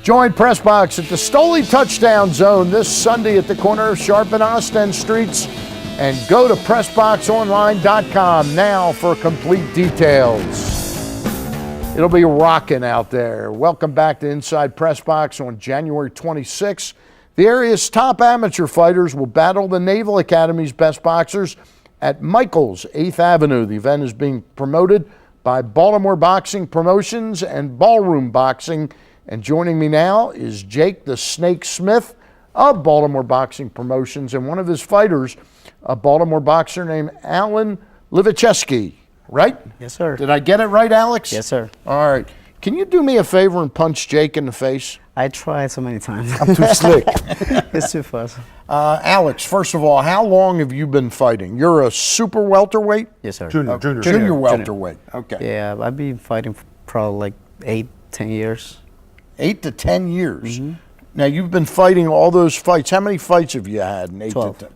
Join PressBox at the Stoli Touchdown Zone this Sunday at the corner of Sharp and Ostend Streets. And go to PressBoxOnline.com now for complete details. It'll be rocking out there. Welcome back to Inside PressBox on January 26th. The area's top amateur fighters will battle the Naval Academy's best boxers at Michael's 8th Avenue. The event is being promoted by Baltimore Boxing Promotions and Ballroom Boxing. And joining me now is Jake the Snake Smith of Baltimore Boxing Promotions and one of his fighters, a Baltimore boxer named Alex Lliechusca, right? Yes, sir. Did I get it right, Alex? Yes, sir. All right. Can you do me a favor and punch Jake in the face? I tried so many times. I'm too slick. It's too fast. Alex, first of all, how long have you been fighting? You're a super welterweight? Yes, sir. Junior welterweight. Okay. Yeah, I've been fighting for probably like 8-10 years. 8 to 10 years. Mm-hmm. Now, you've been fighting all those fights. How many fights have you had in 12. to 10?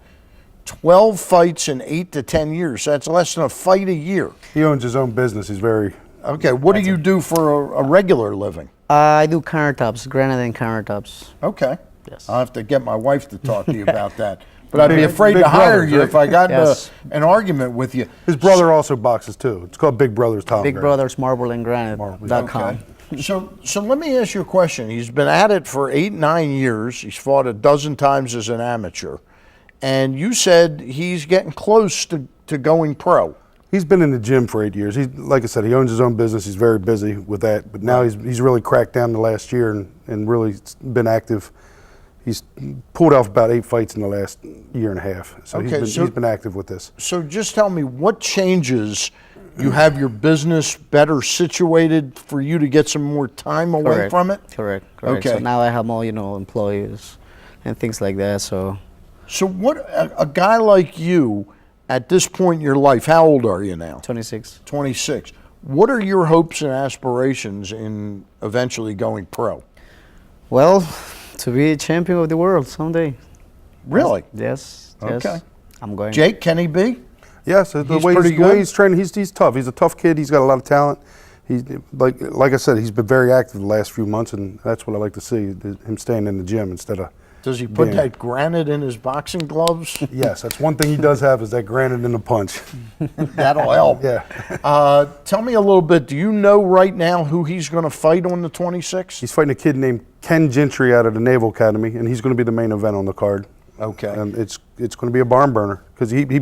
12 fights in 8 to 10 years. That's less than a fight a year. He owns his own business. He's very... Okay, what do you do for a regular living? I do countertops, granite and countertops. Okay. Yes. I'll have to get my wife to talk to you about that. But I'd be afraid to hire you if I got Yes. an argument with you. His brother also boxes too. It's called Big Brothers Tom. Big Brothers Marble and Granite.com. Okay. So let me ask you a question. He's been at it for 8-9 years. He's fought a dozen times as an amateur. And you said he's getting close to going pro. He's been in the gym for 8 years. He's, like I said, he owns his own business. He's very busy with that. But now he's really cracked down the last year and really been active. He's pulled off about 8 fights in the last year and a half. So, he's been active with this. So just tell me, what changes? You have your business better situated for you to get some more time away from it? Correct. Okay. So now I have more, employees and things like that. So what a guy like you at this point in your life, how old are you now? 26. 26. What are your hopes and aspirations in eventually going pro? Well, to be a champion of the world someday. Really? Yes. Okay. I'm going. Jake, can he be? Yes, the way he's training, he's tough. He's a tough kid. He's got a lot of talent. He's like I said, he's been very active the last few months, and that's what I like to see, him staying in the gym instead of. Does he put that granite in his boxing gloves? Yes, that's one thing he does have is that granite in the punch. That'll help. Yeah. Tell me a little bit. Do you know right now who he's going to fight on the 26th? He's fighting a kid named Ken Gentry out of the Naval Academy, and he's going to be the main event on the card. Okay. And it's going to be a barn burner because he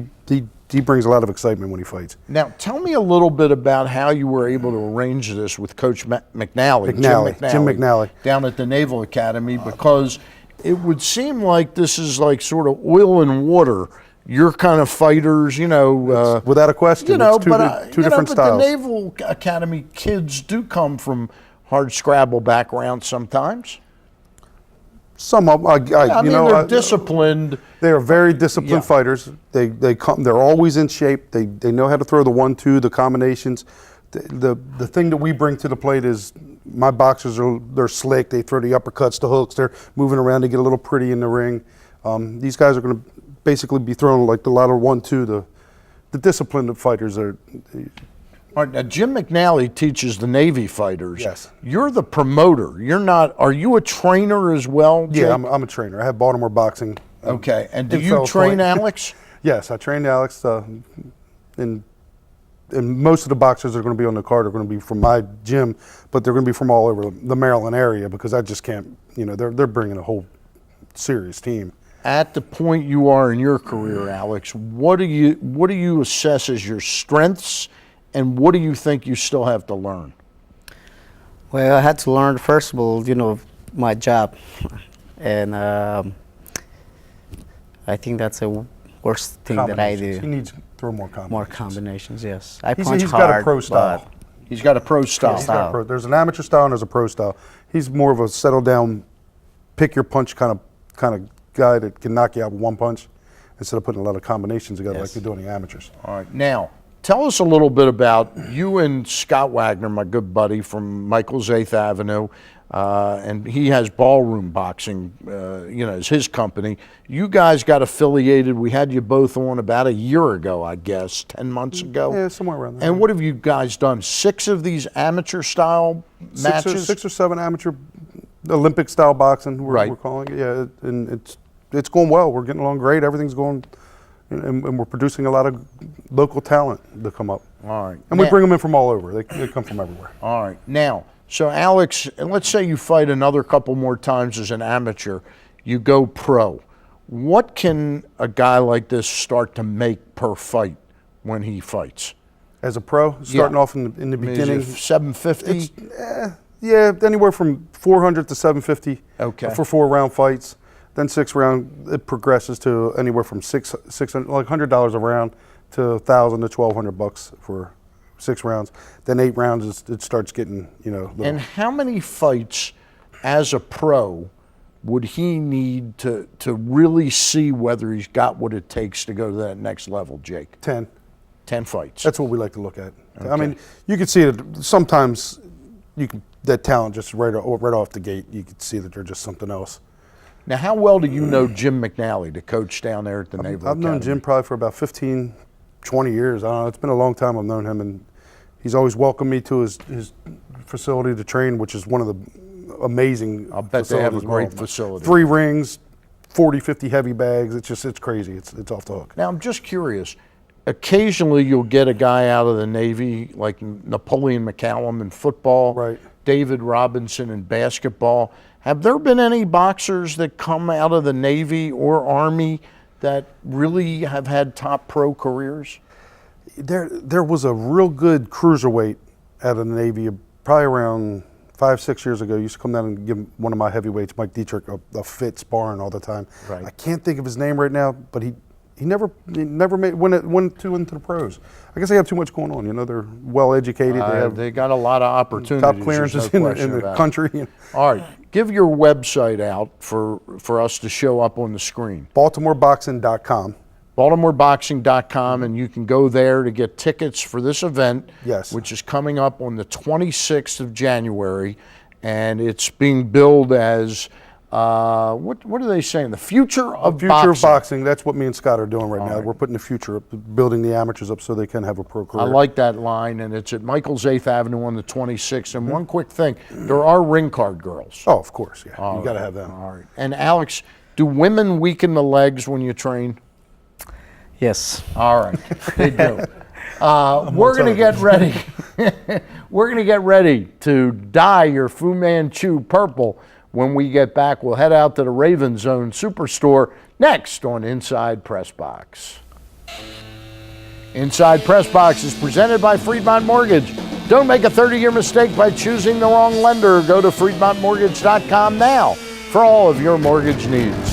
brings a lot of excitement when he fights. Now, tell me a little bit about how you were able to arrange this with Coach McNally, Jim McNally, down at the Naval Academy, because it would seem like this is like sort of oil and water. You're kind of fighters, without a question. It's two different styles. But the Naval Academy kids do come from hard scrabble backgrounds sometimes. Some of them, they're disciplined. They are very disciplined fighters. They come. They're always in shape. They know how to throw the 1-2, the combinations. The thing that we bring to the plate is my boxers they're slick. They throw the uppercuts, the hooks. They're moving around to get a little pretty in the ring. These guys are going to basically be throwing like the latter 1-2. The disciplined fighters are. All right, now Jim McNally teaches the Navy fighters. Yes. You're the promoter. You're not. Are you a trainer as well, Jake? Yeah, I'm a trainer. I have Baltimore Boxing. Okay, and do you train Alex? Yes, I trained Alex. And most of the boxers that are going to be on the card are going to be from my gym, but they're going to be from all over the Maryland area because I just can't. They're bringing a whole serious team. At the point you are in your career, Alex, what do you assess as your strengths? And what do you think you still have to learn? Well, I had to learn, first of all, my job. And I think that's the worst thing that I do. He needs to throw more combinations. More combinations, yes. I punch he's hard, got a pro style. He's got a pro style. There's an amateur style and there's a pro style. He's more of a settle down, pick your punch kind of guy that can knock you out with one punch instead of putting a lot of combinations together like they do in the amateurs. All right. Now, tell us a little bit about you and Scott Wagner, my good buddy from Michael's 8th Avenue, and he has Ballroom Boxing, as his company. You guys got affiliated. We had you both on about a year ago, I guess, 10 months ago. Yeah, somewhere around there. And what have you guys done? 6 of these amateur-style matches? 6 or 7 amateur Olympic style boxing, Right. we're calling it. Yeah, and it's going well. We're getting along great. Everything's going, and we're producing a lot of local talent to come up. All right. And we bring them in from all over. They come from everywhere. All right. Now, so Alex, let's say you fight another couple more times as an amateur, you go pro. What can a guy like this start to make per fight when he fights? As a pro, starting off in the I mean, beginning, is it 750? yeah, anywhere from 400 to 750 Okay. for 4-round fights. Then 6-round, it progresses to anywhere from $600, like $100 a round, to $1,000 to $1,200 for 6 rounds. Then 8 rounds, it starts getting, little. And how many fights as a pro would he need to really see whether he's got what it takes to go to that next level, Jake? 10. 10 fights. That's what we like to look at. I mean, you can see it sometimes. That talent just right off the gate. You can see that they're just something else. Now, how well do you know Jim McNally, the coach down there at the Naval I've known Academy? Jim probably for about 15, 20 years. I don't know. It's been a long time I've known him, and he's always welcomed me to his facility to train, which is one of the amazing I'll bet they have a facilities. great facility. 3 rings, 40, 50 heavy bags. It's crazy. It's off the hook. Now, I'm just curious. Occasionally, you'll get a guy out of the Navy, like Napoleon McCallum in football, Right. David Robinson in basketball. Have there been any boxers that come out of the Navy or Army that really have had top pro careers? There was a real good cruiserweight out of the Navy, probably around 5-6 years ago. He used to come down and give one of my heavyweights, Mike Dietrich, a fit sparring all the time. Right. I can't think of his name right now, but he never went into the pros. I guess they have too much going on. They're well educated. They got a lot of opportunities. top clearances there's no in question the about it. country. All right, give your website out for us to show up on the screen. BaltimoreBoxing.com. BaltimoreBoxing.com, and you can go there to get tickets for this event, Yes. which is coming up on the 26th of January, and it's being billed as what are they saying? The future of Future boxing. of boxing. That's what me and Scott are doing right now. right. We're putting the future up, building the amateurs up so they can have a pro I career. like that line, and it's at Michael's 8th Avenue on the 26th. And one quick thing, there are ring card girls. Oh, of course, yeah. All You got to right, have them. All right. And Alex, do women weaken the legs when you train? Yes. All right, they do. We're going to get ready. We're going to get ready to dye your Fu Manchu purple. When we get back, we'll head out to the Raven Zone Superstore next on Inside PressBox. Inside PressBox is presented by Fremont Mortgage. Don't make a 30-year mistake by choosing the wrong lender. Go to FremontMortgage.com now for all of your mortgage needs.